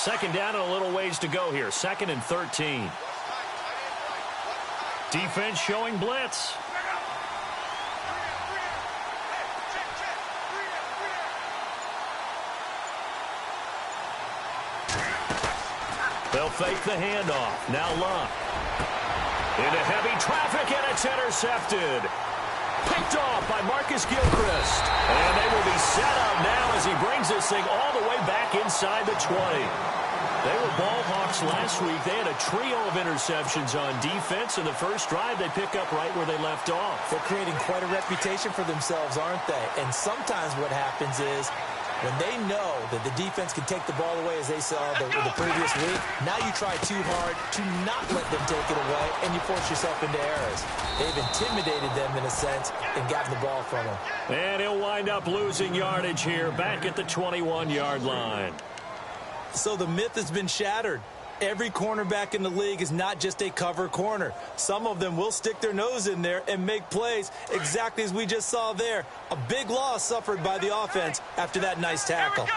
Second down and a little ways to go here. 2nd and 13. Defense showing blitz. They'll fake the handoff. Now Luck. Into heavy traffic, and it's intercepted. Picked off by Marcus Gilchrist. And they will be set up now as he brings this thing all the way back inside the 20. They were ball hawks last week. They had a trio of interceptions on defense. In the first drive, they pick up right where they left off. They're creating quite a reputation for themselves, aren't they? And sometimes what happens is when they know that the defense can take the ball away, as they saw the previous week, now you try too hard to not let them take it away, and you force yourself into errors. They've intimidated them in a sense and gotten the ball from them. And he'll wind up losing yardage here back at the 21-yard line. So the myth has been shattered. Every cornerback in the league is not just a cover corner. Some of them will stick their nose in there and make plays exactly as we just saw there. A big loss suffered by the offense after that nice tackle.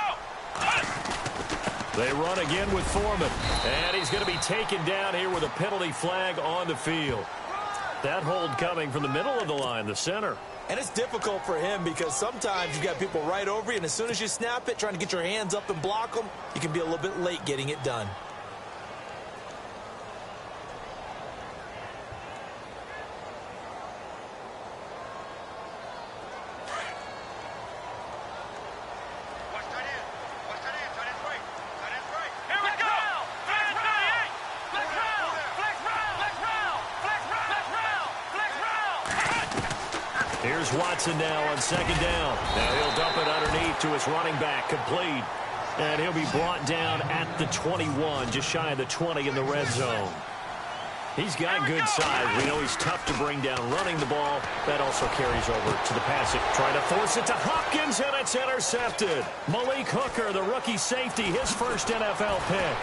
They run again with Foreman. And he's going to be taken down here with a penalty flag on the field. That hold coming from the middle of the line, the center. And it's difficult for him because sometimes you got people right over you, and as soon as you snap it, trying to get your hands up and block them, you can be a little bit late getting it done. Here's Watson now on 2nd down. Now he'll dump it underneath to his running back, complete. And he'll be brought down at the 21, just shy of the 20 in the red zone. He's got good size. We know he's tough to bring down running the ball. That also carries over to the passing. Trying to force it to Hopkins, and it's intercepted. Malik Hooker, the rookie safety, his first NFL pick.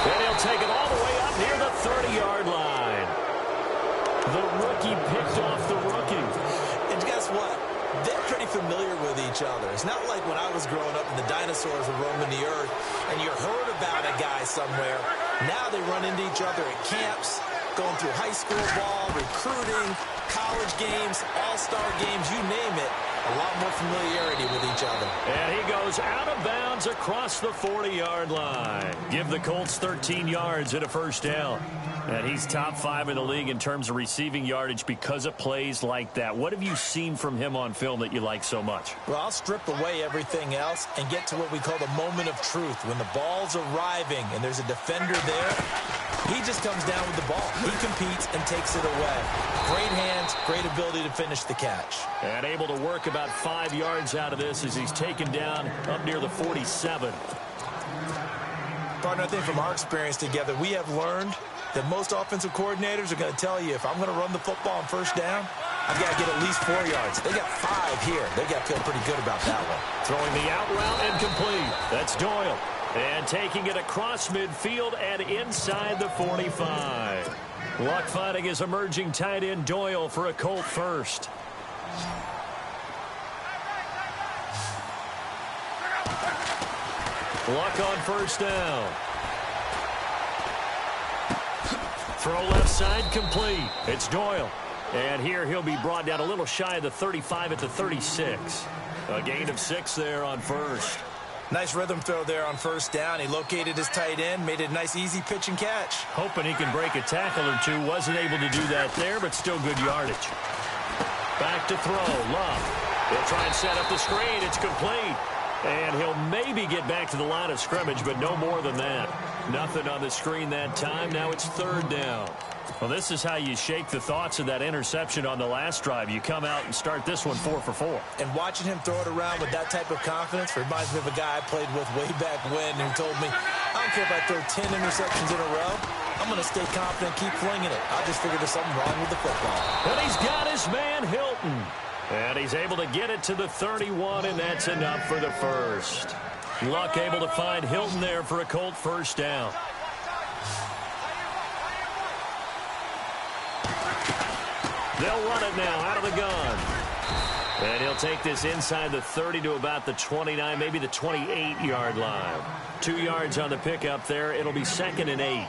And he'll take it all the way up near the 30-yard line. The rookie picked off the rookie. And guess what? They're pretty familiar with each other. It's not like when I was growing up and the dinosaurs were roaming the earth and you heard about a guy somewhere. Now they run into each other at camps, going through high school ball, recruiting, college games, all-star games, you name it. A lot more familiarity with each other. And he goes out of bounds across the 40-yard line. Give the Colts 13 yards and a first down. And he's top 5 in the league in terms of receiving yardage because of plays like that. What have you seen from him on film that you like so much? Well, I'll strip away everything else and get to what we call the moment of truth. When the ball's arriving and there's a defender there, he just comes down with the ball. He competes and takes it away. Great hands, great ability to finish the catch. And able to work about 5 yards out of this as he's taken down up near the 47. Partner, I think from our experience together, we have learned that most offensive coordinators are going to tell you, if I'm going to run the football on first down, I've got to get at least 4 yards. They got 5 here. They got to feel pretty good about that one. Throwing the out route and complete. That's Doyle. And taking it across midfield and inside the 45. Luck finding his emerging tight end Doyle for a Colt first. Luck on first down. Throw left side complete. It's Doyle. And here he'll be brought down a little shy of the 35 at the 36. A gain of 6 there on first. Nice rhythm throw there on first down. He located his tight end, made it a nice easy pitch and catch. Hoping he can break a tackle or two. Wasn't able to do that there, but still good yardage. Back to throw. Love. He'll try and set up the screen. It's complete. And he'll maybe get back to the line of scrimmage, but no more than that. Nothing on the screen that time. Now it's 3rd down. Well, this is how you shake the thoughts of that interception on the last drive. You come out and start this one 4 for 4. And watching him throw it around with that type of confidence reminds me of a guy I played with way back when who told me, I don't care if I throw 10 interceptions in a row. I'm going to stay confident, keep flinging it. I just figured there's something wrong with the football. And he's got his man Hilton. And he's able to get it to the 31, and that's enough for the first. Luck able to find Hilton there for a Colt first down. They'll run it now out of the gun. And he'll take this inside the 30 to about the 29, maybe the 28-yard line. 2 yards on the pickup there. It'll be 2nd and 8.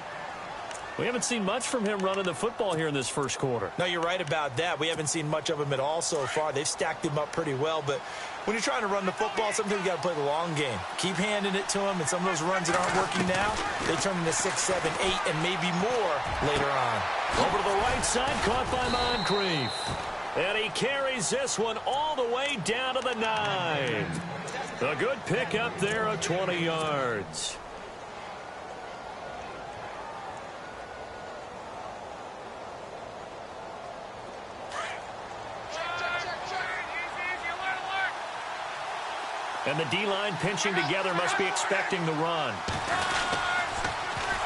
We haven't seen much from him running the football here in this first quarter. No, you're right about that. We haven't seen much of him at all so far. They've stacked him up pretty well, but when you're trying to run the football, sometimes you got to play the long game. Keep handing it to him, and some of those runs that aren't working now, they turn into 6, 7, 8, and maybe more later on. Over to the right side, caught by Moncrief. And he carries this one all the way down to the 9. A good pickup there of 20 yards. And the D-line pinching together, must be expecting the run.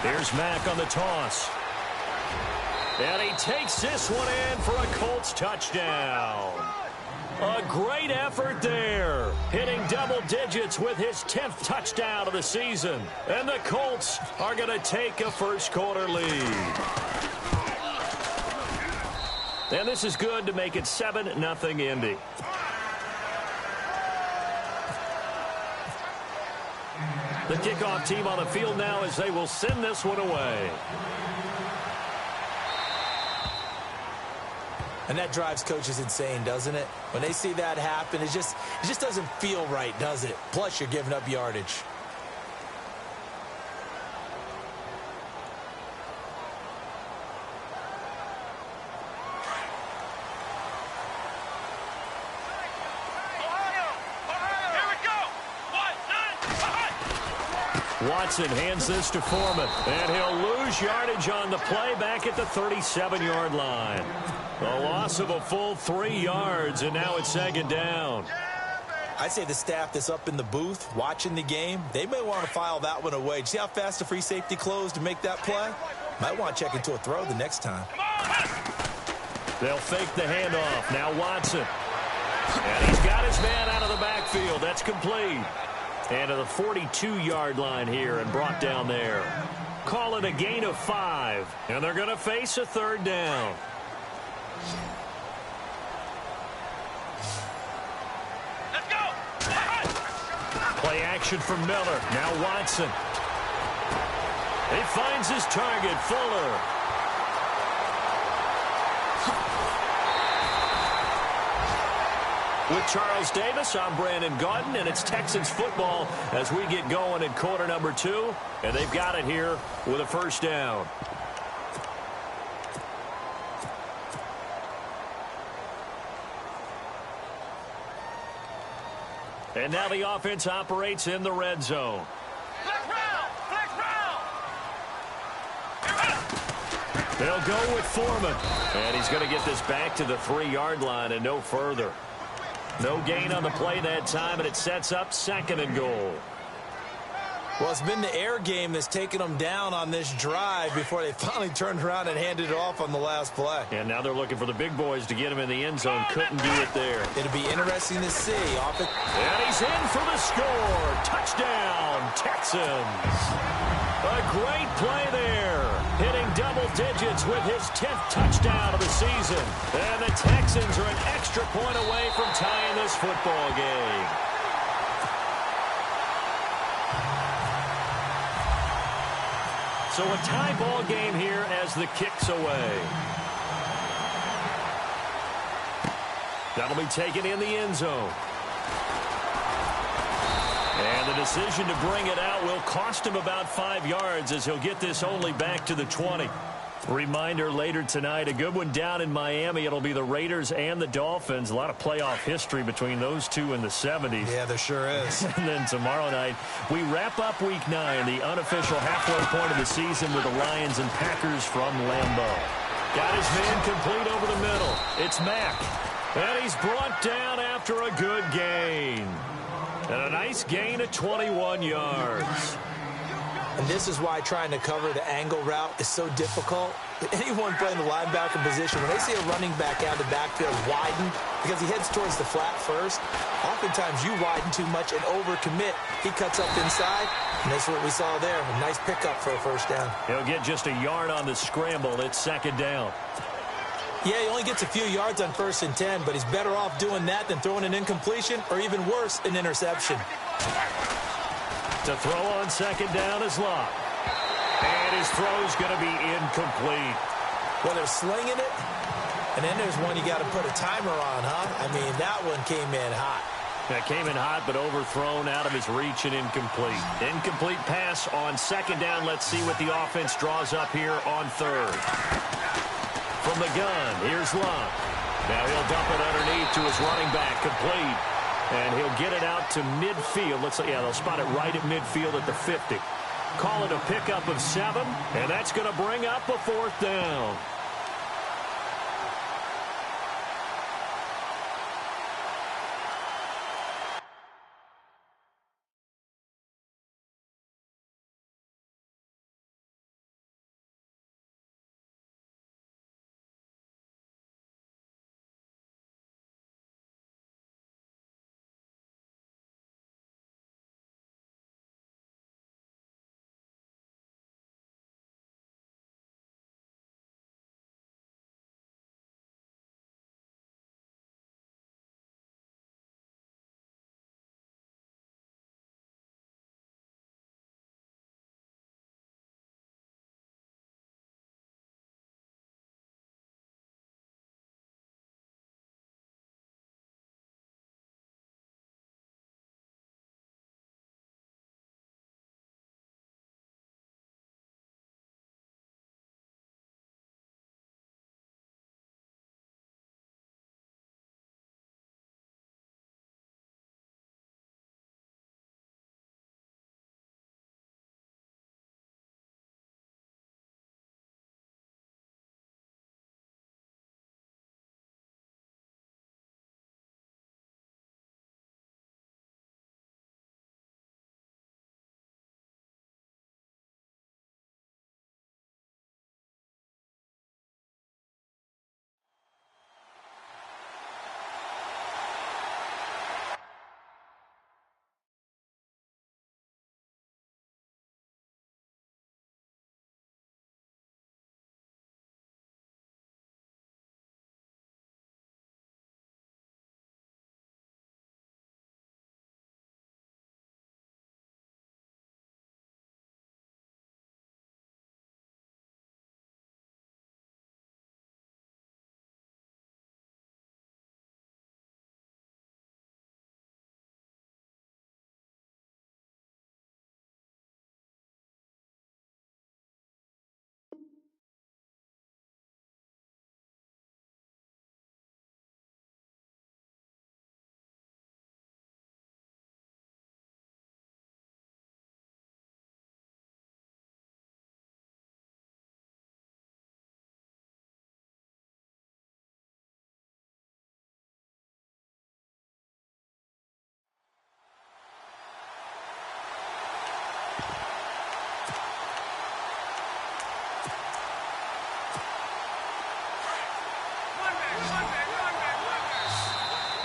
Here's Mack on the toss. And he takes this one in for a Colts touchdown. A great effort there. Hitting double digits with his 10th touchdown of the season. And the Colts are going to take a first quarter lead. And this is good to make it 7-0 Indy. The kickoff team on the field now as they will send this one away. And that drives coaches insane, doesn't it? When they see that happen, it just doesn't feel right, does it? Plus, you're giving up yardage. Watson hands this to Foreman, and he'll lose yardage on the play back at the 37-yard line. A loss of a full 3 yards, and now it's 2nd down. I'd say the staff that's up in the booth watching the game, they may want to file that one away. See how fast the free safety closed to make that play? Might want to check into a throw the next time. They'll fake the handoff. Now Watson. And he's got his man out of the backfield. That's complete. And to the 42-yard line here and brought down there. Call it a gain of 5. And they're going to face a 3rd down. Let's go! Play action from Miller. Now Watson. He finds his target, Fuller. With Charles Davis, I'm Brandon Gaudin, and it's Texans football as we get going in quarter number 2. And they've got it here with a first down. And now the offense operates in the red zone. Flex round! Flex round! They'll go with Foreman. And he's going to get this back to the 3-yard line and no further. No gain on the play that time, and it sets up 2nd and goal. Well, it's been the air game that's taken them down on this drive before they finally turned around and handed it off on the last play. And now they're looking for the big boys to get him in the end zone. Couldn't do it there. It'll be interesting to see. And he's in for the score. Touchdown, Texans. A great play there. Hitting double digits with his 10th touchdown of the season. And the Texans are an extra point away from tying this football game. So a tie ball game here as the kick's away. That'll be taken in the end zone. And the decision to bring it out will cost him about 5 yards as he'll get this only back to the 20. Reminder later tonight, a good one down in Miami. It'll be the Raiders and the Dolphins. A lot of playoff history between those two in the 70s. Yeah, there sure is. And then tomorrow night, we wrap up Week 9, the unofficial halfway point of the season with the Lions and Packers from Lambeau. Got his man complete over the middle. It's Mack. And he's brought down after a good gain. And a nice gain of 21 yards. And this is why trying to cover the angle route is so difficult. Anyone playing the linebacker position, when they see a running back out of the backfield widen because he heads towards the flat first, oftentimes you widen too much and overcommit. He cuts up inside, and that's what we saw there. A nice pickup for a first down. He'll get just a yard on the scramble. It's 2nd down. Yeah, he only gets a few yards on 1st and 10, but he's better off doing that than throwing an incompletion or even worse, an interception. To throw on 2nd down is Locke. And his throw's going to be incomplete. Well, they're slinging it, and then there's one you got to put a timer on, huh? I mean, that one came in hot. That came in hot, but overthrown out of his reach and incomplete. Incomplete pass on 2nd down. Let's see what the offense draws up here on 3rd. From the gun, here's Locke. Now he'll dump it underneath to his running back, complete. And he'll get it out to midfield. Yeah, they'll spot it right at midfield at the 50. Call it a pickup of 7, and that's going to bring up a 4th down.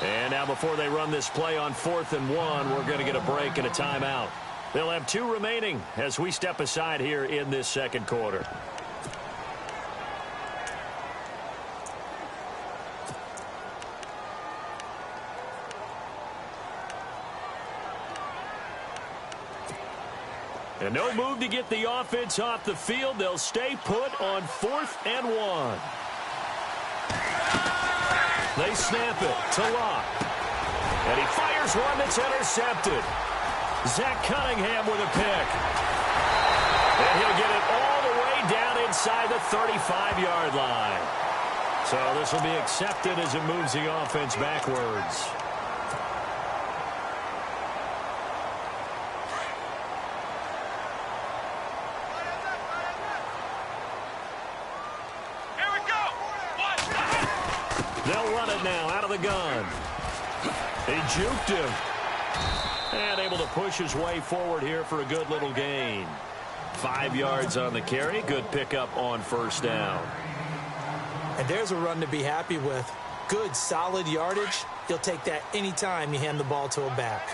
And now before they run this play on 4th and 1, we're going to get a break and a timeout. They'll have 2 remaining as we step aside here in this 2nd quarter. And no move to get the offense off the field. They'll stay put on 4th and 1. They snap it to Locke. And he fires one that's intercepted. Zach Cunningham with a pick. And he'll get it all the way down inside the 35-yard line. So this will be accepted as it moves the offense backwards. They'll run it now out of the gun. He juked him. And able to push his way forward here for a good little gain. 5 yards on the carry. Good pickup on 1st down. And there's a run to be happy with. Good, solid yardage. You'll take that anytime you hand the ball to a back.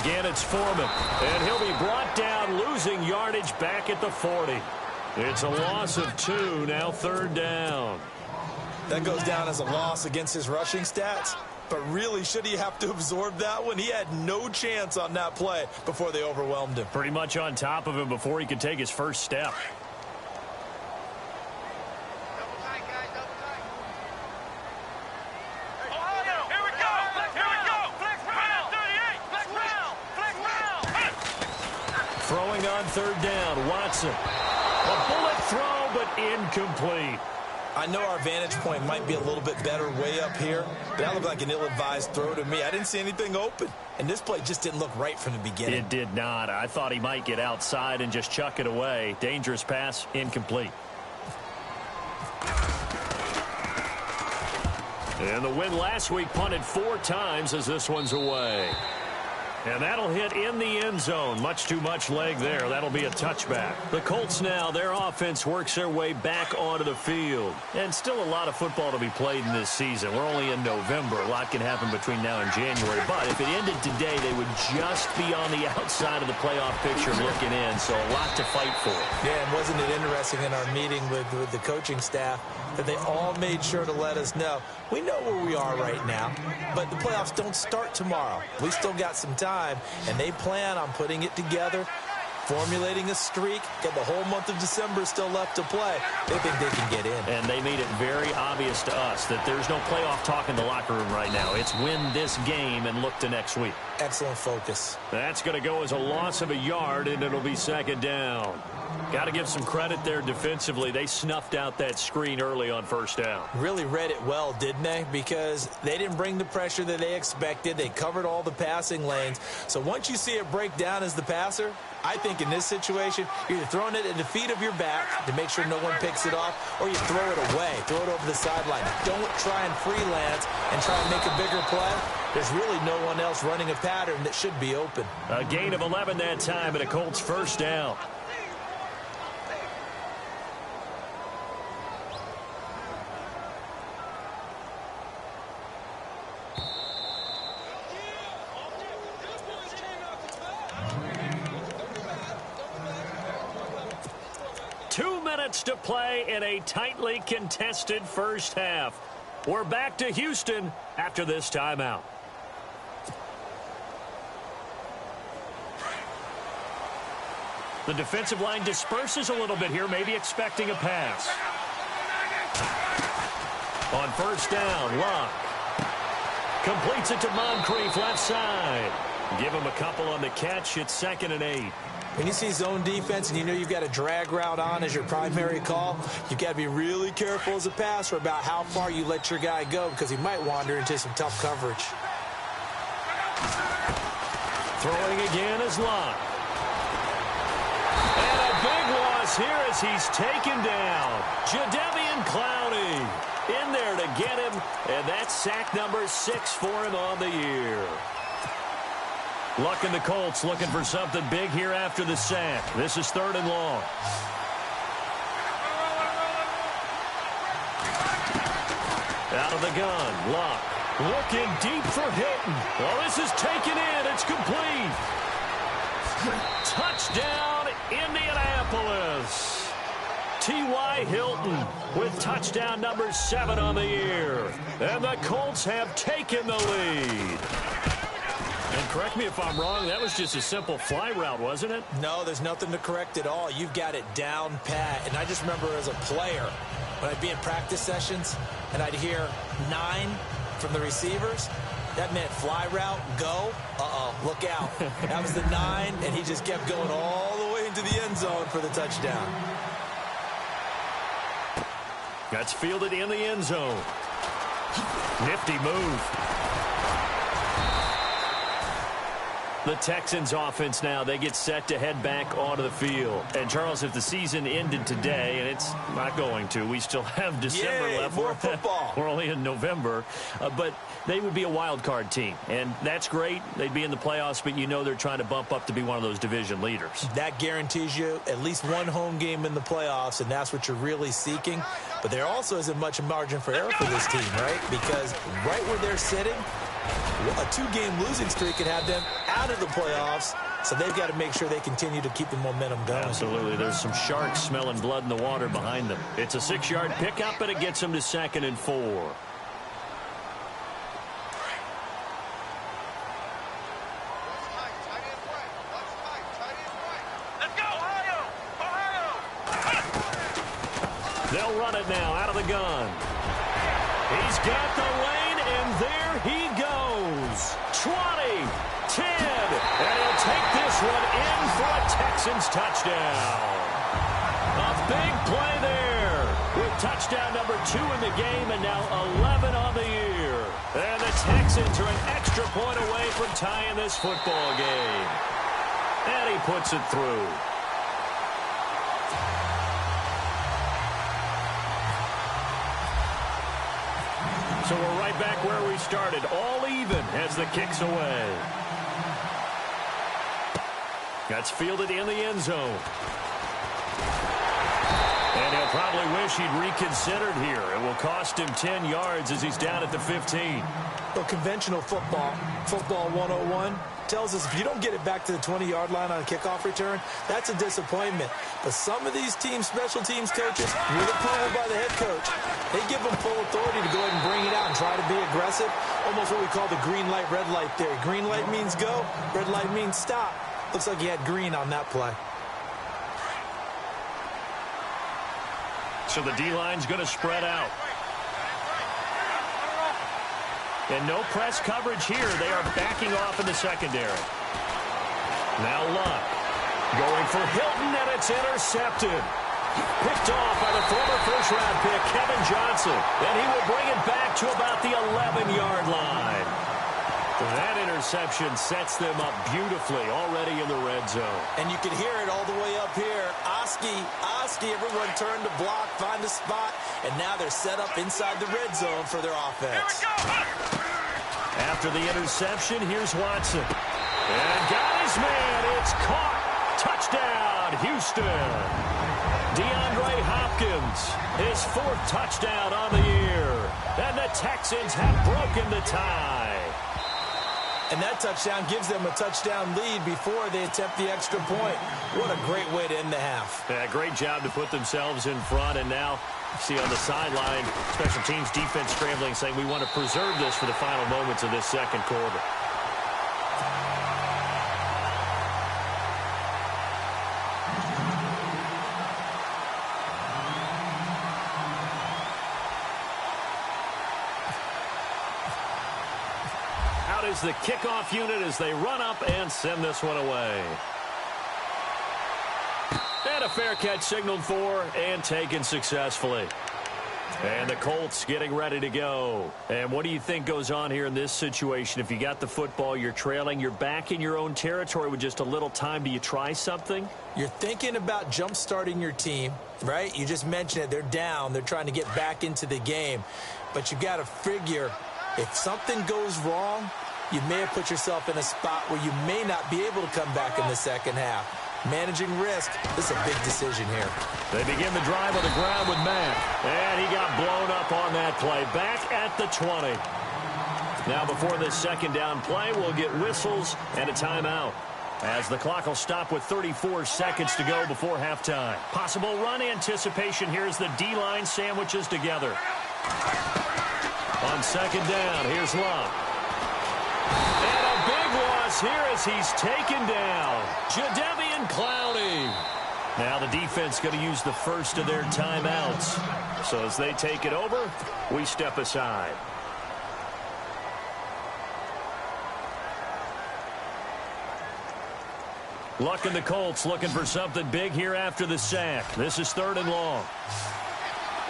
Again, it's Foreman. And he'll be brought down, losing yardage back at the 40. It's a loss of 2, now 3rd down. That goes down as a loss against his rushing stats. But really, should he have to absorb that one? He had no chance on that play before they overwhelmed him. Pretty much on top of him before he could take his first step. Throwing on 3rd down, Watson. A bullet throw, but incomplete. I know our vantage point might be a little bit better way up here, but that looked like an ill-advised throw to me. I didn't see anything open, and this play just didn't look right from the beginning. It did not. I thought he might get outside and just chuck it away. Dangerous pass, incomplete. And the win last week punted 4 times as this one's away. And that'll hit in the end zone. Much too much leg there. That'll be a touchback. The Colts now, their offense works their way back onto the field. And still a lot of football to be played in this season. We're only in November. A lot can happen between now and January. But if it ended today, they would just be on the outside of the playoff picture looking in. So a lot to fight for. Yeah, and wasn't it interesting in our meeting with the coaching staff that they all made sure to let us know, we know where we are right now, but the playoffs don't start tomorrow. We still got some time, and they plan on putting it together, formulating a streak, get the whole month of December still left to play. They think they can get in. And they made it very obvious to us that there's no playoff talk in the locker room right now. It's win this game and look to next week. Excellent focus. That's going to go as a loss of a yard, and it'll be 2nd down. Got to give some credit there defensively. They snuffed out that screen early on 1st down. Really read it well, didn't they? Because they didn't bring the pressure that they expected. They covered all the passing lanes. So once you see it break down as the passer, I think in this situation, you're either throwing it at the feet of your back to make sure no one picks it off, or you throw it away, throw it over the sideline. Don't try and freelance and try and make a bigger play. There's really no one else running a pattern that should be open. A gain of 11 that time, and a Colts 1st down. To play in a tightly contested 1st half. We're back to Houston after this timeout. The defensive line disperses a little bit here, maybe expecting a pass. On 1st down, Luck completes it to Moncrief left side. Give him a couple on the catch. It's 2nd and 8. When you see zone defense and you know you've got a drag route on as your primary call, you've got to be really careful as a passer about how far you let your guy go because he might wander into some tough coverage. Throwing again is Luck. And a big loss here as he's taken down. Jadeveon Clowney in there to get him, and that's sack number 6 for him on the year. Luck and the Colts looking for something big here after the sack. This is 3rd and long. Out of the gun, Luck looking deep for Hilton. Well, this is taken in. It's complete. Touchdown, Indianapolis. T.Y. Hilton with touchdown number 7 on the year. And the Colts have taken the lead. And correct me if I'm wrong, that was just a simple fly route, wasn't it? No, there's nothing to correct at all. You've got it down pat. And I just remember as a player, when I'd be in practice sessions and I'd hear 9 from the receivers, that meant fly route, go. Uh-oh, look out. That was the 9, and he just kept going all the way into the end zone for the touchdown. That's fielded in the end zone. Nifty move. The Texans offense now, they get set to head back onto the field. And, Charles, if the season ended today, and it's not going to, we still have December left. More football. We're only in November. But they would be a wild card team. And that's great. They'd be in the playoffs, but you know they're trying to bump up to be one of those division leaders. That guarantees you at least one home game in the playoffs, and that's what you're really seeking. But there also isn't much margin for error for this team, right? Because right where they're sitting, a 2-game losing streak could have them out of the playoffs So they've got to make sure they continue to keep the momentum going. Absolutely. There's some sharks smelling blood in the water behind them. It's a 6-yard pickup, and it gets them to 2nd and 4. Let's go, Ohio! They'll run it now out of the gun. He's got the lane, and there he goes. 20, 10, and he'll take this one in for a Texans touchdown. A big play there with touchdown number 2 in the game, and now 11 on the year. And the Texans are an extra point away from tying this football game. And he puts it through. So we're right back where we started, all even as the kick's away. That's fielded in the end zone. And he'll probably wish he'd reconsidered here. It will cost him 10 yards as he's down at the 15. Well, conventional football 101, tells us if you don't get it back to the 20-yard line on a kickoff return, that's a disappointment. But some of these teams, special teams coaches, with approval by the head coach, they give them full authority to go ahead and bring it out and try to be aggressive. Almost what we call the green light, red light theory. Green light means go, red light means stop. Looks like he had green on that play. So the D-line's going to spread out. And no press coverage here. They are backing off in the secondary. Now Luck going for Hilton, and it's intercepted. Picked off by the former first-round pick, Kevin Johnson. And he will bring it back to about the 11-yard line. That interception sets them up beautifully already in the red zone. And you can hear it all the way up here. Oski, everyone turned to block, find a spot, and now they're set up inside the red zone for their offense. After the interception, here's Watson. And got his man. It's caught. Touchdown, Houston. DeAndre Hopkins, his 4th touchdown on the year. And the Texans have broken the tie. And that touchdown gives them a touchdown lead before they attempt the extra point. What a great way to end the half. Yeah, great job to put themselves in front. And now, see on the sideline, special teams defense scrambling, saying we want to preserve this for the final moments of this second quarter. Is the kickoff unit as they run up and send this one away. And a fair catch signaled for and taken successfully. And the Colts getting ready to go. And what do you think goes on here in this situation? If you got the football, you're trailing, you're back in your own territory with just a little time. Do you try something? You're thinking about jump-starting your team, right? You just mentioned it. They're down. They're trying to get back into the game. But you got to figure if something goes wrong, you may have put yourself in a spot where you may not be able to come back in the second half. Managing risk, this is a big decision here. They begin the drive on the ground with Mack. And he got blown up on that play. Back at the 20. Now before this second down play, we'll get whistles and a timeout. As the clock will stop with 34 seconds to go before halftime. Possible run anticipation here as the D-line sandwiches together. On second down, here's Luck. And a big loss here as he's taken down. Jadeveon Clowney. Now the defense going to use the first of their timeouts. So as they take it over, we step aside. Luck and the Colts looking for something big here after the sack. This is 3rd and long.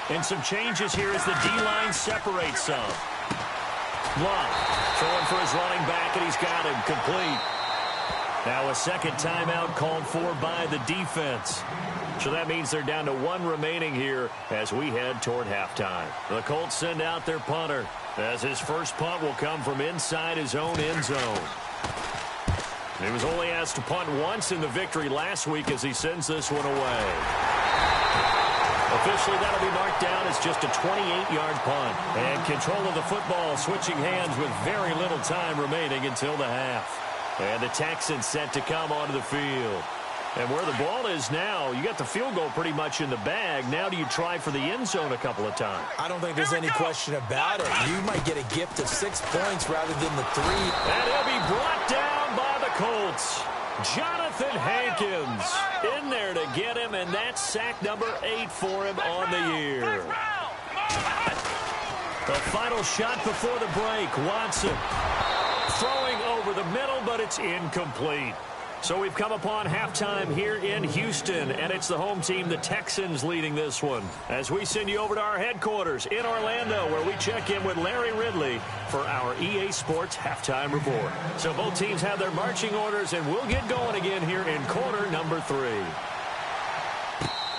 And some changes here as the D-line separates some. Luck throwing for his running back, and he's got him complete. Now a second timeout called for by the defense. So that means they're down to 1 remaining here as we head toward halftime. The Colts send out their punter as his first punt will come from inside his own end zone. He was only asked to punt once in the victory last week as he sends this one away. Officially, that'll be marked down as just a 28-yard punt. And control of the football switching hands with very little time remaining until the half. And the Texans set to come onto the field. And where the ball is now, you got the field goal pretty much in the bag. Now do you try for the end zone a couple of times? I don't think there's any question about it. You might get a gift of 6 points rather than the 3. And he'll be brought down by the Colts. Jonathan Hankins in there to get him, and that's sack number 8 for him on the year. The final shot before the break. Watson throwing over the middle, but it's incomplete. So we've come upon halftime here in Houston, and it's the home team, the Texans, leading this one. As we send you over to our headquarters in Orlando, where we check in with Larry Ridley for our EA Sports Halftime Report. So both teams have their marching orders, and we'll get going again here in quarter number 3.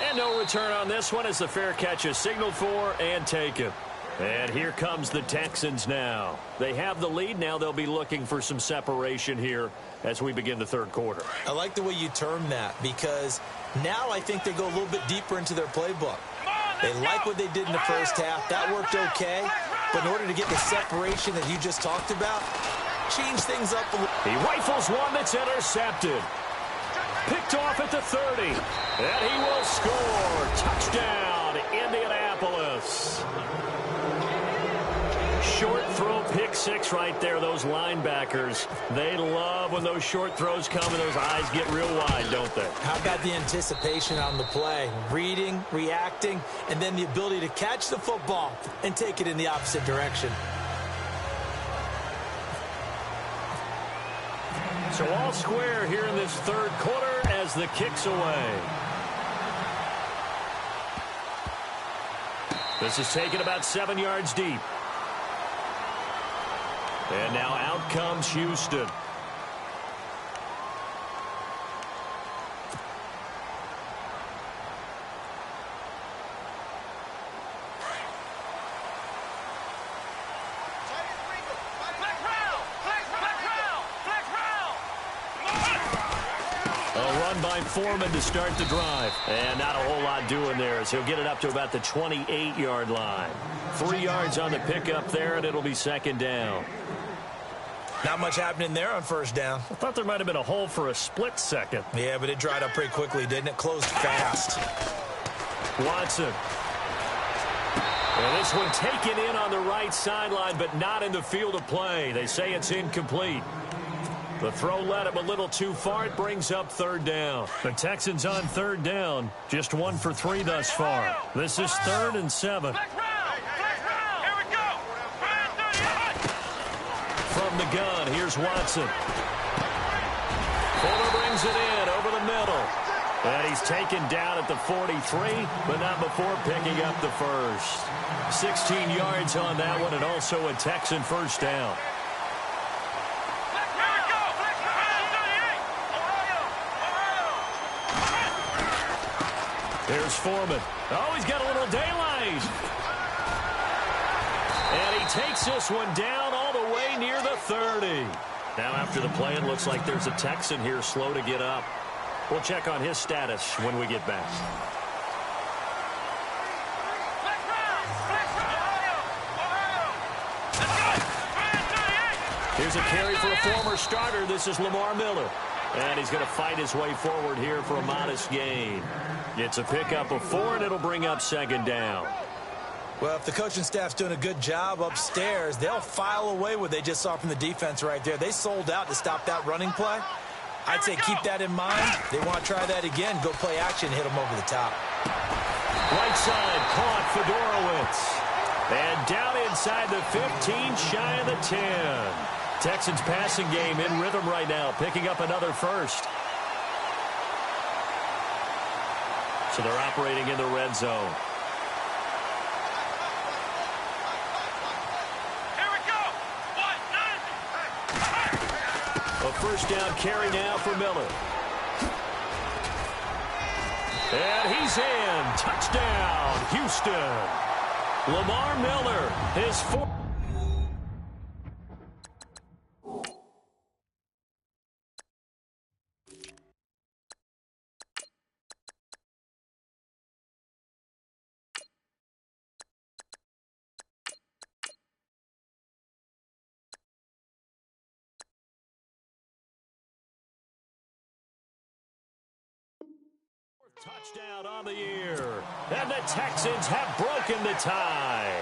And no return on this one as the fair catch is signaled for and taken. And here comes the Texans now. They have the lead. Now they'll be looking for some separation here as we begin the third quarter. I like the way you term that, because now I think they go a little bit deeper into their playbook. They like what they did in the first half. That worked okay. But in order to get the separation that you just talked about, change things up a little. He rifles one that's intercepted. Picked off at the 30. And he will score. Touchdown, Indianapolis. Short throw, pick 6 right there. Those linebackers, they love when those short throws come and those eyes get real wide, don't they? How about the anticipation on the play? Reading, reacting, and then the ability to catch the football and take it in the opposite direction. So all square here in this third quarter as the kick's away. This is taken about 7 yards deep. And now out comes Houston. By Foreman to start the drive. And not a whole lot doing there as he'll get it up to about the 28-yard line. 3 yards on the pickup there, and it'll be second down. Not much happening there on first down. I thought there might have been a hole for a split second. Yeah, but it dried up pretty quickly, didn't it? Closed fast. Watson. And this one taken in on the right sideline, but not in the field of play. They say it's incomplete. The throw led him a little too far. It brings up third down. The Texans on third down. Just 1 for 3 thus far. This is 3rd and 7. From the gun, here's Watson. Fuller brings it in over the middle. And he's taken down at the 43, but not before picking up the first. 16 yards on that one, and also a Texan first down. Here's Foreman. Oh, he's got a little daylight. And he takes this one down all the way near the 30. Now after the play, it looks like there's a Texan here slow to get up. We'll check on his status when we get back. Here's a carry for a former starter. This is Lamar Miller. And he's going to fight his way forward here for a modest gain. It's a pickup of 4, and it'll bring up second down. Well, if the coaching staff's doing a good job upstairs, they'll file away what they just saw from the defense right there. They sold out to stop that running play. I'd say keep that in mind. They want to try that again. Go play action, hit them over the top. Right side, caught Fedorowicz. And down inside the 15, shy of the 10. Texans passing game in rhythm right now, picking up another first. So they're operating in the red zone. Here we go. 1, 9. A first down carry now for Miller. And he's in. Touchdown, Houston. Lamar Miller, his 4th. Touchdown on the year. And the Texans have broken the tie.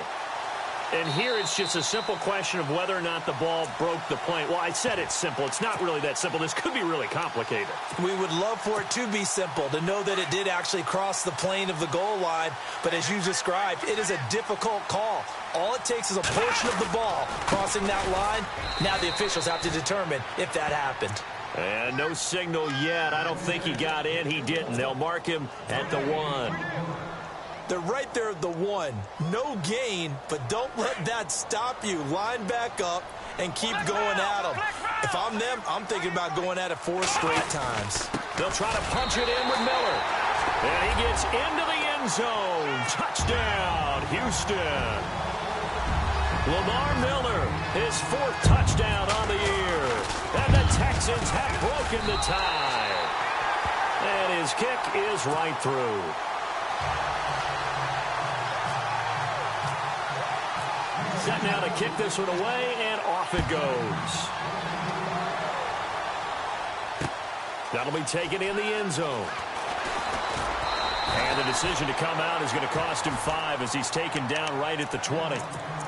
And here it's just a simple question of whether or not the ball broke the plane. Well, I said it's simple. It's not really that simple. This could be really complicated. We would love for it to be simple, to know that it did actually cross the plane of the goal line. But as you described, it is a difficult call. All it takes is a portion of the ball crossing that line. Now the officials have to determine if that happened. And no signal yet. I don't think he got in. He didn't. They'll mark him at the 1. They're right there at the 1. No gain, but don't let that stop you. Line back up and keep going at them. If I'm them, I'm thinking about going at it 4 straight times. They'll try to punch it in with Miller. And he gets into the end zone. Touchdown, Houston. Lamar Miller, his 4th touchdown on the year. And the Texans have broken the tie. And his kick is right through. Set now to kick this one away, and off it goes. That'll be taken in the end zone. And the decision to come out is going to cost him 5 as he's taken down right at the 20.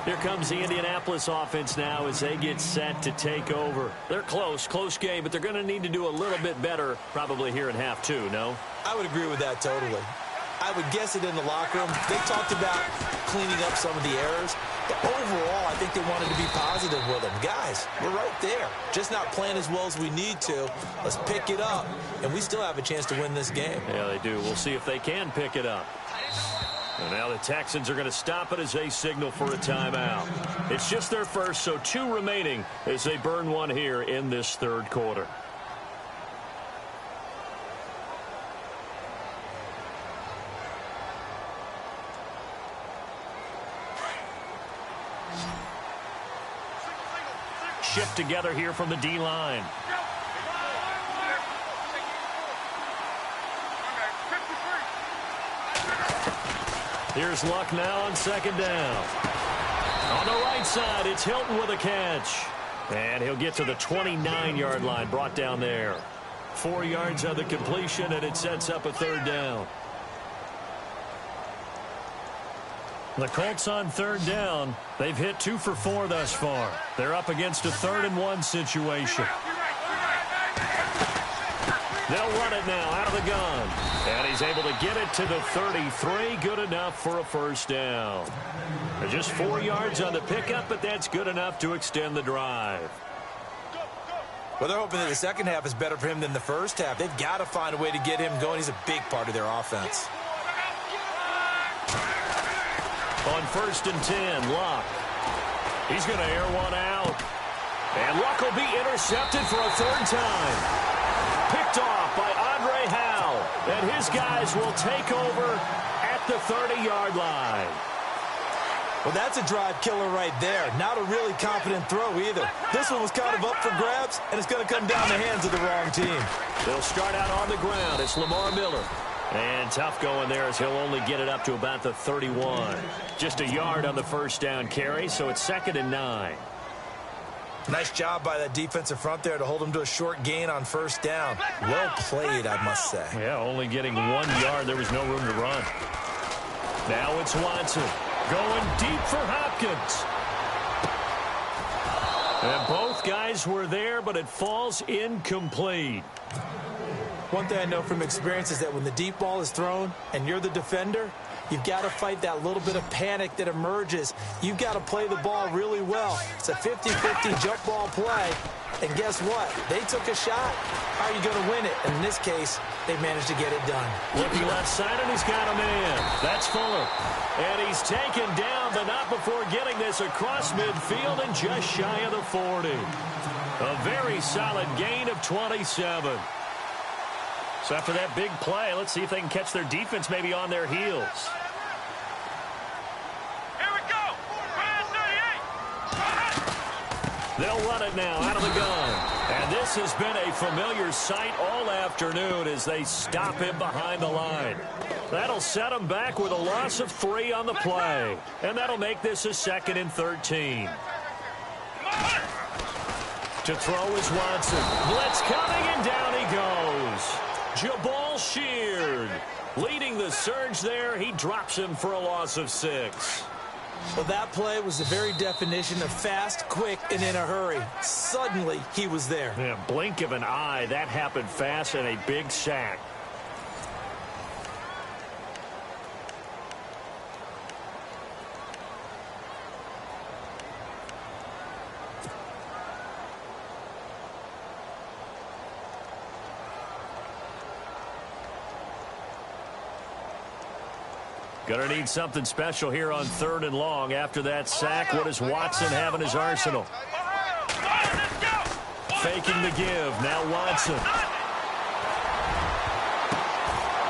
Here comes the Indianapolis offense now as they get set to take over. They're close game, but they're going to need to do a little bit better probably here in half 2, no? I would agree with that totally. I would guess it in the locker room. They talked about cleaning up some of the errors. But overall, I think they wanted to be positive with them. Guys, we're right there. Just not playing as well as we need to. Let's pick it up. And we still have a chance to win this game. Yeah, they do. We'll see if they can pick it up. And now the Texans are going to stop it as they signal for a timeout. It's just their first, so 2 remaining as they burn one here in this 3rd quarter. Shift together here from the D-line. Here's Luck now on 2nd down. On the right side, it's Hilton with a catch. And he'll get to the 29-yard line, brought down there. 4 yards on the completion, and it sets up a 3rd down. The Colts on 3rd down. They've hit 2 for 4 thus far. They're up against a 3rd and 1 situation. They'll run it now out of the gun. And he's able to get it to the 33. Good enough for a 1st down. They're just 4 yards on the pickup, but that's good enough to extend the drive. Well, they're hoping that the second half is better for him than the first half. They've got to find a way to get him going. He's a big part of their offense. On 1st and 10, Luck. He's going to air one out. And Luck will be intercepted for a 3rd time. Picked off by Andre Howe. And his guys will take over at the 30-yard line. Well, that's a drive killer right there. Not a really confident throw either. This one was kind of up for grabs, and it's going to come down the hands of the wrong team. They'll start out on the ground. It's Lamar Miller. And tough going there as he'll only get it up to about the 31. Just a yard on the 1st down carry, so it's 2nd and 9. Nice job by that defensive front there to hold him to a short gain on 1st down. Well played, I must say. Yeah, only getting 1 yard. There was no room to run. Now it's Watson going deep for Hopkins. And both guys were there, but it falls incomplete. One thing I know from experience is that when the deep ball is thrown and you're the defender, you've got to fight that little bit of panic that emerges. You've got to play the ball really well. It's a 50-50 jump ball play. And guess what? They took a shot. How are you going to win it? And in this case, they managed to get it done. Looking left side, and he's got a man. That's Fuller. And he's taken down, but not before getting this across midfield and just shy of the 40. A very solid gain of 27. So after that big play, let's see if they can catch their defense maybe on their heels. Here we go. 38. They'll run it now out of the gun. And this has been a familiar sight all afternoon as they stop him behind the line. That'll set him back with a loss of 3 on the play. And that'll make this a 2nd and 13. To throw is Watson. Blitz coming, and down he goes. Jabal Sheard leading the surge there. He drops him for a loss of 6. Well, that play was the very definition of fast, quick, and in a hurry. Suddenly, he was there. Yeah, blink of an eye. That happened fast and a big sack. Gonna need something special here on 3rd and long. After that sack, what does Watson have in his arsenal? Faking the give. Now Watson.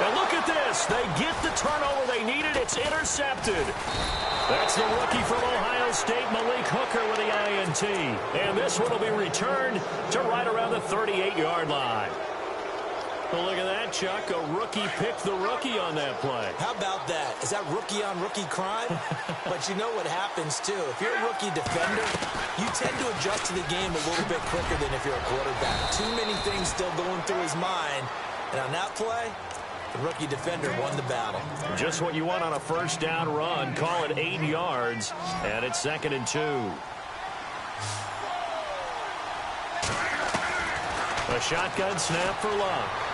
Now look at this. They get the turnover they needed. It's intercepted. That's the rookie from Ohio State, Malik Hooker, with the INT. And this one will be returned to right around the 38-yard line. Well, look at that, Chuck. A rookie picked the rookie on that play. How about that? Is that rookie-on-rookie crime? But you know what happens, too. If you're a rookie defender, you tend to adjust to the game a little bit quicker than if you're a quarterback. Too many things still going through his mind. And on that play, the rookie defender won the battle. Just what you want on a first down run. Call it 8 yards, and it's 2nd and 2. A shotgun snap for Luck.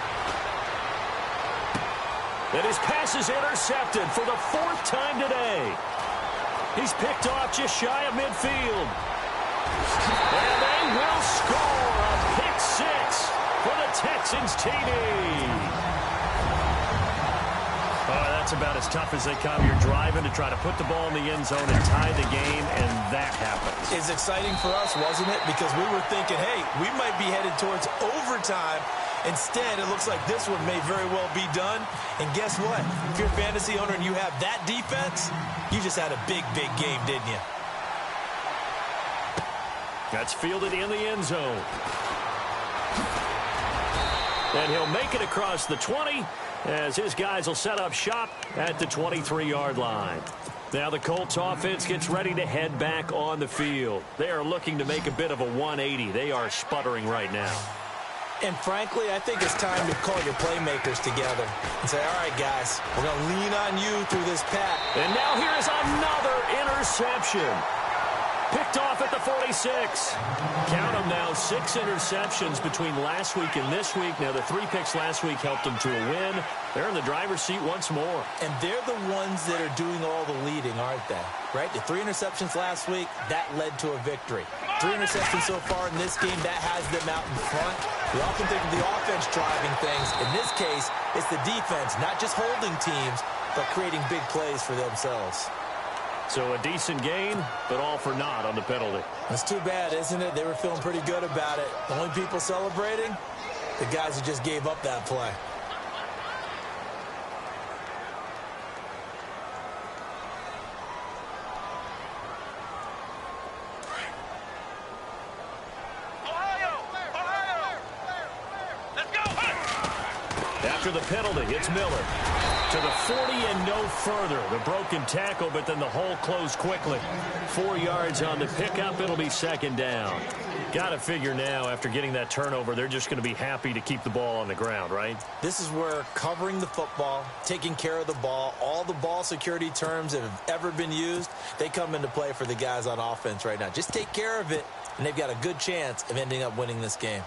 And his pass is intercepted for the 4th time today. He's picked off just shy of midfield. And they will score a pick 6 for the Texans TD. Oh, that's about as tough as they come. You're driving to try to put the ball in the end zone and tie the game, and that happens. It's exciting for us, wasn't it? Because we were thinking, hey, we might be headed towards overtime. Instead, it looks like this one may very well be done. And guess what? If you're a fantasy owner and you have that defense, you just had a big, big game, didn't you? That's fielded in the end zone. And he'll make it across the 20 as his guys will set up shop at the 23-yard line. Now the Colts offense gets ready to head back on the field. They are looking to make a bit of a 180. They are sputtering right now. And frankly, I think it's time to call your playmakers together and say, all right, guys, we're going to lean on you through this pack. And now here is another interception. Picked off at the 46. Count them now, 6 interceptions between last week and this week. Now, the 3 picks last week helped them to a win. They're in the driver's seat once more. And they're the ones that are doing all the leading, aren't they? Right? The 3 interceptions last week, that led to a victory. 3 interceptions so far in this game, that has them out in front. We often think of the offense driving things. In this case, it's the defense, not just holding teams, but creating big plays for themselves. So a decent gain, but all for naught on the penalty. That's too bad, isn't it? They were feeling pretty good about it. The only people celebrating, the guys who just gave up that play. After the penalty, it's Miller. To the 40 and no further. The broken tackle, but then the hole closed quickly. 4 yards on the pickup. It'll be 2nd down. Got to figure now, after getting that turnover, they're just going to be happy to keep the ball on the ground, right? This is where covering the football, taking care of the ball, all the ball security terms that have ever been used, they come into play for the guys on offense right now. Just take care of it, and they've got a good chance of ending up winning this game.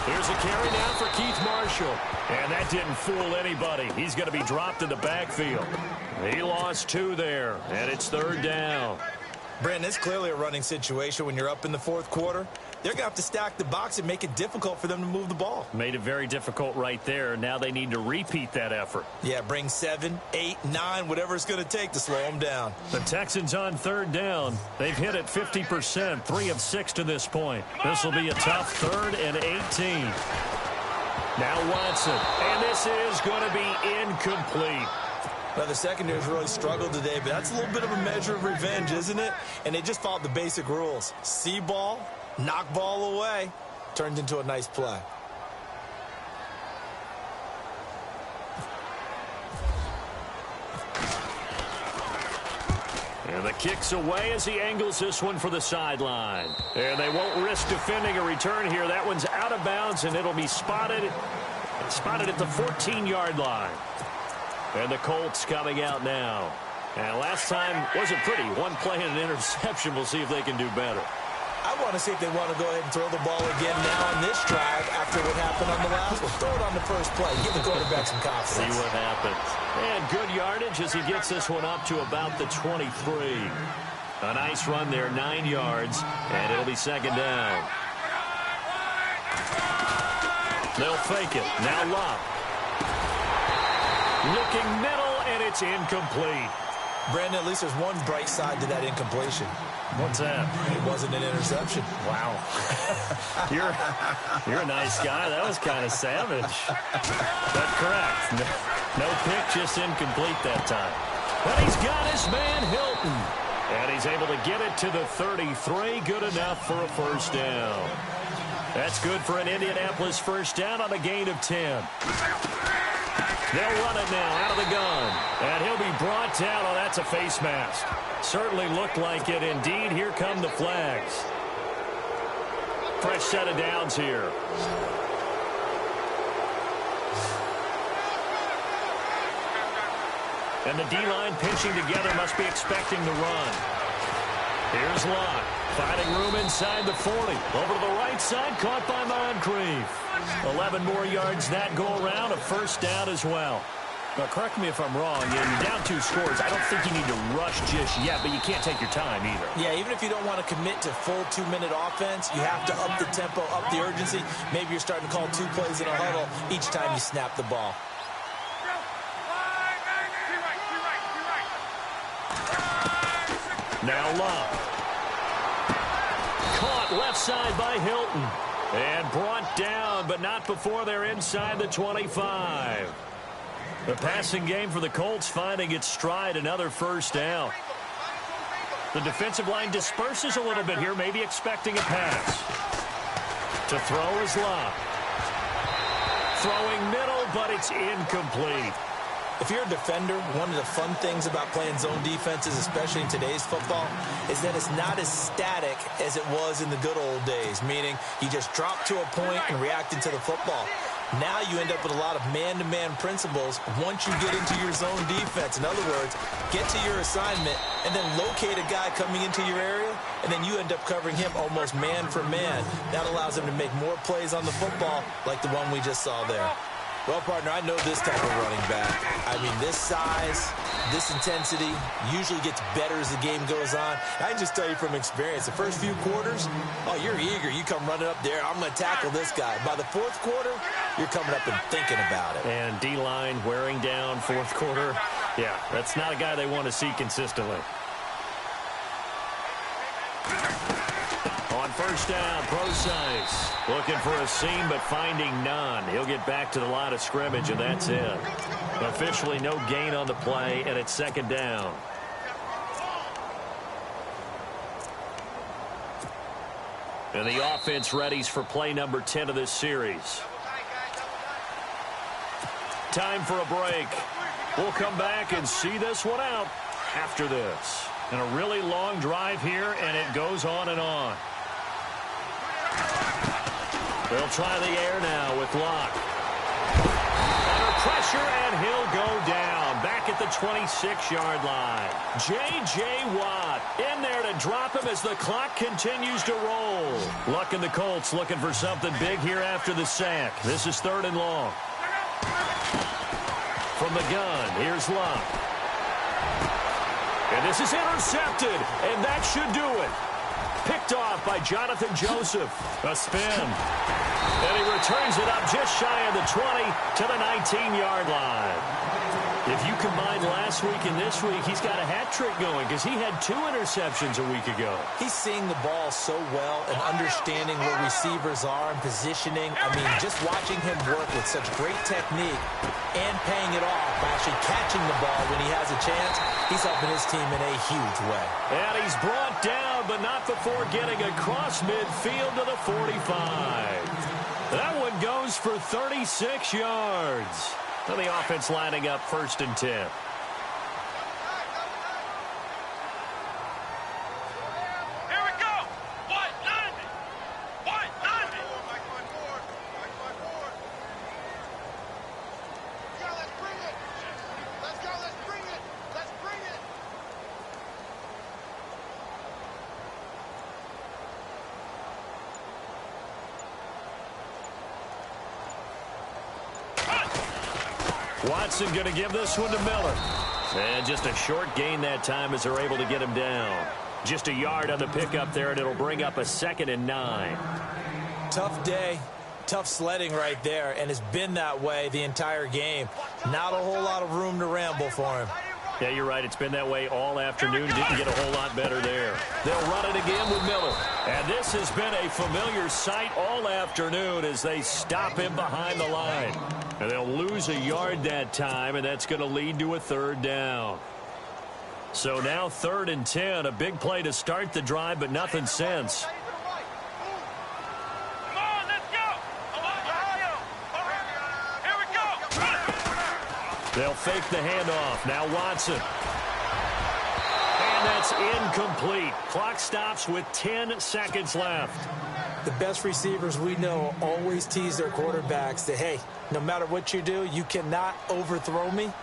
Here's a carry now for Keith Marshall. And that didn't fool anybody. He's going to be dropped in the backfield. He lost 2 there, and it's 3rd down. Brandon, it's clearly a running situation when you're up in the 4th quarter. They're going to have to stack the box and make it difficult for them to move the ball. Made it very difficult right there. Now they need to repeat that effort. Yeah, bring 7, 8, 9, whatever it's going to take to slow them down. The Texans on 3rd down. They've hit it 50%, 3 of 6 to this point. This will be a tough 3rd and 18. Now Watson, and this is going to be incomplete. Now, the secondary's really struggled today, but that's a little bit of a measure of revenge, isn't it? And they just followed the basic rules. See ball, knock ball away, turned into a nice play. And the kick's away as he angles this one for the sideline. And they won't risk defending a return here. That one's out of bounds, and it'll be spotted at the 14-yard line. And the Colts coming out now. And last time wasn't pretty. One play and an interception. We'll see if they can do better. I want to see if they want to go ahead and throw the ball again now on this drive after what happened on the last one. Throw it on the first play. Give the quarterback some confidence. See what happens. And good yardage as he gets this one up to about the 23. A nice run there, 9 yards, and it'll be second down. They'll fake it. Now Locke. Looking middle, and it's incomplete. Brandon, at least there's one bright side to that incompletion. What's that? It wasn't an interception. Wow. You're a nice guy. That was kind of savage. But correct. No pick, just incomplete that time. But he's got his man Hilton. And he's able to get it to the 33. Good enough for a first down. That's good for an Indianapolis first down on a gain of 10. They'll run it now out of the gun. And he'll be brought down. Oh, that's a face mask. Certainly looked like it. Indeed, here come the flags. Fresh set of downs here. And the D-line pinching together must be expecting the run. Here's Locke. Finding room inside the 40. Over to the right side, caught by Moncrief. 11 more yards that go around, a first down as well. Now, correct me if I'm wrong. You're down 2 scores. I don't think you need to rush just yet, but you can't take your time either. Yeah, even if you don't want to commit to full 2-minute offense, you have to up the tempo, up the urgency. Maybe you're starting to call 2 plays in a huddle each time you snap the ball. Now Locke. Caught left side by Hilton. And brought down, but not before they're inside the 25. The passing game for the Colts finding its stride, another first down. The defensive line disperses a little bit here, maybe expecting a pass. To throw is Locke. Throwing middle, but it's incomplete. If you're a defender, one of the fun things about playing zone defenses, especially in today's football, is that it's not as static as it was in the good old days, meaning you just drop to a point and react into the football. Now you end up with a lot of man-to-man principles once you get into your zone defense. In other words, get to your assignment and then locate a guy coming into your area, and then you end up covering him almost man for man. That allows him to make more plays on the football like the one we just saw there. Well, partner, I know this type of running back. I mean, this size, this intensity usually gets better as the game goes on. I can just tell you from experience, the first few quarters, oh, you're eager. You come running up there, I'm going to tackle this guy. By the fourth quarter, you're coming up and thinking about it. And D-line wearing down fourth quarter. Yeah, that's not a guy they want to see consistently. On first down, Procise looking for a seam but finding none. He'll get back to the line of scrimmage, and that's it. Officially no gain on the play, and it's second down. And the offense readies for play number 10 of this series. Time for a break. We'll come back and see this one out after this. And a really long drive here, and it goes on and on. They'll try the air now with Locke. Under pressure, and he'll go down. Back at the 26-yard line. J.J. Watt in there to drop him as the clock continues to roll. Luck and the Colts looking for something big here after the sack. This is 3rd and long. From the gun, here's Locke. And this is intercepted, and that should do it. Picked off by Jonathan Joseph. A spin. And he returns it up just shy of the 20 to the 19-yard line. If you combine last week and this week, he's got a hat trick going because he had 2 interceptions a week ago. He's seeing the ball so well and understanding where receivers are and positioning. I mean, just watching him work with such great technique and paying it off by actually catching the ball when he has a chance, he's helping his team in a huge way. And he's brought down, but not before getting across midfield to the 45. That one goes for 36 yards. And the offense lining up 1st and 10. Watson going to give this one to Miller. And just a short gain that time as they're able to get him down. Just a yard on the pickup there, and it'll bring up a 2nd and 9. Tough day. Tough sledding right there, and it's been that way the entire game. Not a whole lot of room to ramble for him. Yeah, you're right. It's been that way all afternoon. Didn't get a whole lot better there. They'll run it again with Miller. And this has been a familiar sight all afternoon as they stop him behind the line. And they'll lose a yard that time, and that's going to lead to a 3rd down. So now 3rd and 10. A big play to start the drive, but nothing since. They'll fake the handoff. Now Watson. And that's incomplete. Clock stops with 10 seconds left. The best receivers we know always tease their quarterbacks that, hey, no matter what you do, you cannot overthrow me.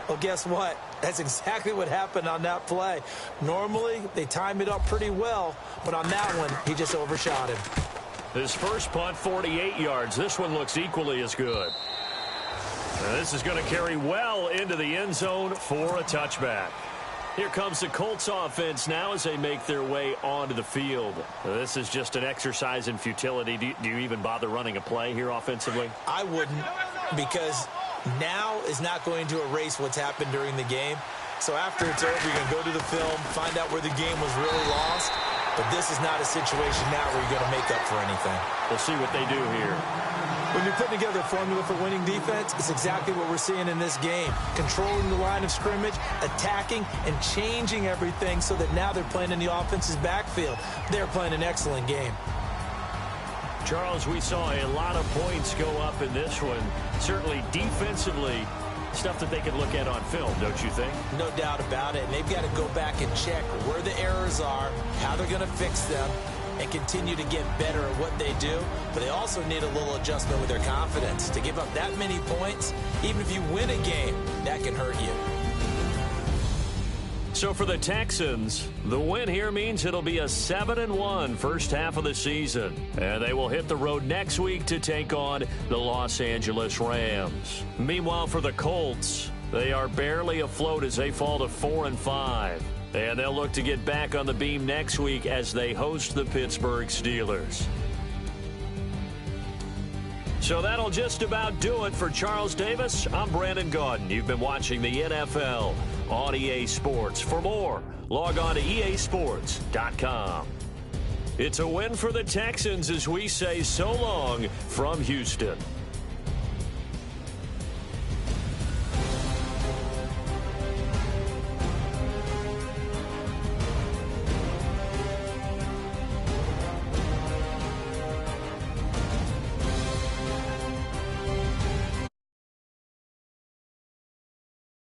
Well, guess what? That's exactly what happened on that play. Normally, they time it up pretty well, but on that one, he just overshot him. His first punt, 48 yards. This one looks equally as good. And this is going to carry well into the end zone for a touchback. Here comes the Colts offense now as they make their way onto the field. This is just an exercise in futility. Do you even bother running a play here offensively? I wouldn't, because now is not going to erase what's happened during the game. So after it's over, you're going to go to the film, find out where the game was really lost. But this is not a situation now where you're going to make up for anything. We'll see what they do here. When you're putting together a formula for winning defense, it's exactly what we're seeing in this game. Controlling the line of scrimmage, attacking, and changing everything so that now they're playing in the offense's backfield. They're playing an excellent game. Charles, we saw a lot of points go up in this one. Certainly defensively, stuff that they can look at on film, don't you think? No doubt about it. And they've got to go back and check where the errors are, how they're going to fix them, and continue to get better at what they do. But they also need a little adjustment with their confidence. To give up that many points, even if you win a game, that can hurt you. So for the Texans, the win here means it'll be a 7-1 first half of the season. And they will hit the road next week to take on the Los Angeles Rams. Meanwhile, for the Colts, they are barely afloat as they fall to 4-5. And they'll look to get back on the beam next week as they host the Pittsburgh Steelers. So that'll just about do it for Charles Davis. I'm Brandon Gaudin. You've been watching the NFL on EA Sports. For more, log on to easports.com. It's a win for the Texans as we say so long from Houston.